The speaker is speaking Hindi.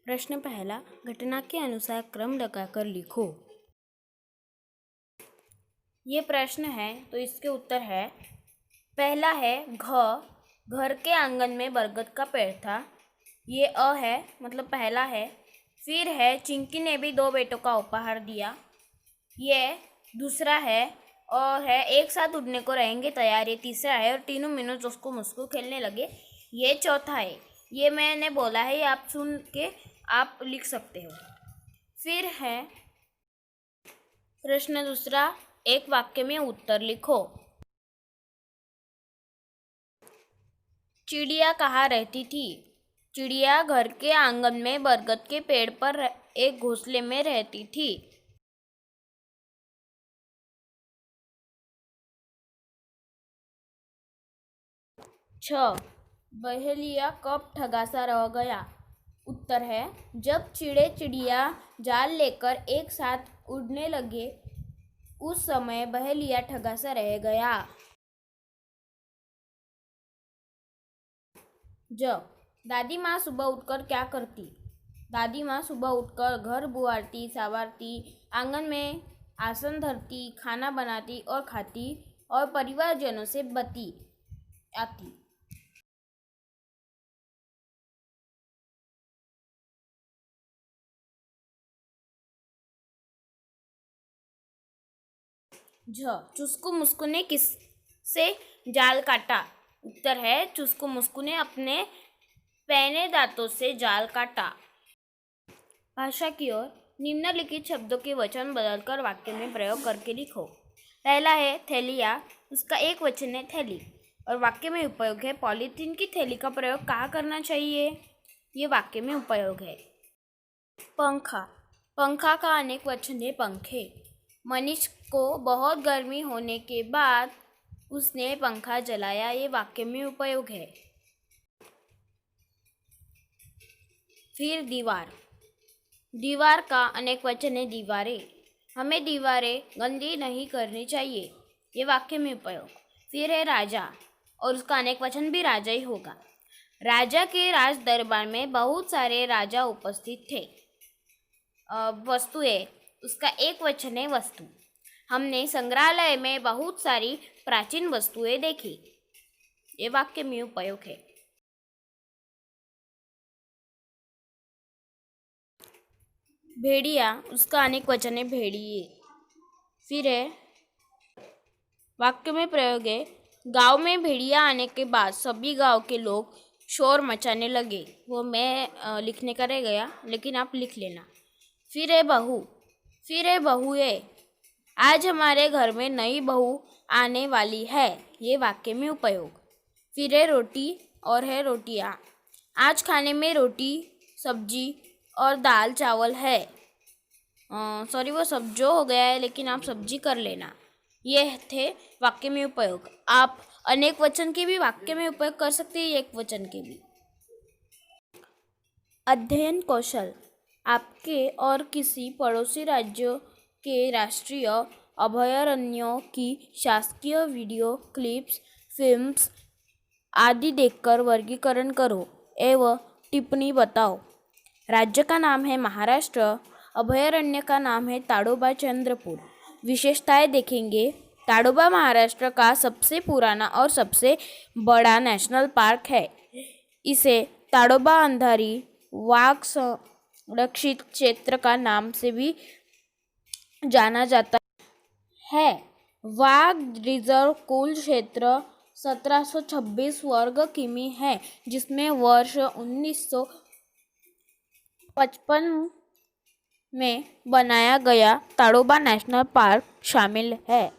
प्रश्न पहला, घटना के अनुसार क्रम लगाकर लिखो। ये प्रश्न है तो इसके उत्तर है। पहला है घर के आंगन में बरगद का पेड़ था। ये अ है, मतलब पहला है। फिर है चिंकी ने भी 2 बेटों का उपहार दिया। ये दूसरा है। और है एक साथ उड़ने को रहेंगे तैयार। ये तीसरा है। और तीनों मीनू उसको मुस्कू खेलने लगे। ये चौथा है। ये मैंने बोला है, ये आप सुन के आप लिख सकते हो। फिर है प्रश्न दूसरा, एक वाक्य में उत्तर लिखो। चिड़िया कहाँ रहती थी? चिड़िया घर के आंगन में बरगद के पेड़ पर एक घोंसले में रहती थी। बहेलिया कब ठगासा रह गया? उत्तर है, जब चिड़िया जाल लेकर एक साथ उड़ने लगे, उस समय बहेलिया ठगासा रह गया। दादी माँ सुबह उठकर क्या करती? दादी माँ सुबह उठकर घर बुआरती, संवारती, आंगन में आसन धरती, खाना बनाती और खाती और परिवारजनों से बती आती। चुस्कू मुस्कू ने किससे जाल काटा? उत्तर है, चुस्कू मुस्कू ने अपने पैने दांतों से जाल काटा। भाषा की ओर, निम्नलिखित शब्दों के वचन बदलकर वाक्य में प्रयोग करके लिखो। पहला है थैलिया, उसका एक वचन है थैली और वाक्य में उपयोग है। पॉलीथीन की थैली का प्रयोग कहाँ करना चाहिए? ये वाक्य में उपयोग है। पंखा का अनेक वचन है पंखे। मनीष को बहुत गर्मी होने के बाद उसने पंखा जलाया। ये वाक्य में उपयोग है। फिर दीवार का अनेक वचन है दीवारें। हमें दीवारें गंदी नहीं करनी चाहिए। ये वाक्य में उपयोग। फिर है राजा और उसका अनेक वचन भी राजा ही होगा। राजा के राज दरबार में बहुत सारे राजा उपस्थित थे। वस्तुएं, उसका एक वचन है वस्तु। हमने संग्रहालय में बहुत सारी प्राचीन वस्तुएं देखी। ये वाक्य में उपयोग है। भेड़िया, उसका अनेक वचन है भेड़िए। फिर है वाक्य में प्रयोग है, गांव में भेड़िया आने के बाद सभी गांव के लोग शोर मचाने लगे। वो मैं लिखने का रह गया, लेकिन आप लिख लेना। फिर है बहुए, आज हमारे घर में नई बहू आने वाली है। ये वाक्य में उपयोग। फिर है रोटी और है रोटियाँ, आज खाने में रोटी, सब्जी और दाल चावल है। सॉरी, वो सब जो हो गया है, लेकिन आप सब्जी कर लेना। ये थे वाक्य में उपयोग। आप अनेक वचन के भी वाक्य में उपयोग कर सकते हैं, एक वचन के भी। अध्ययन कौशल, आपके और किसी पड़ोसी राज्यों के राष्ट्रीय अभयारण्यों की शासकीय वीडियो क्लिप्स, फिल्म्स आदि देखकर वर्गीकरण करो एवं टिप्पणी बताओ। राज्य का नाम है महाराष्ट्र, अभयारण्य का नाम है ताडोबा चंद्रपुर। विशेषताएं देखेंगे। ताडोबा महाराष्ट्र का सबसे पुराना और सबसे बड़ा नेशनल पार्क है। इसे ताडोबा अंधारी वाघ संरक्षित क्षेत्र का नाम से भी जाना जाता है। वाघ रिजर्व कुल क्षेत्र 1726 वर्ग किमी है, जिसमें वर्ष 1955 में बनाया गया ताडोबा नेशनल पार्क शामिल है।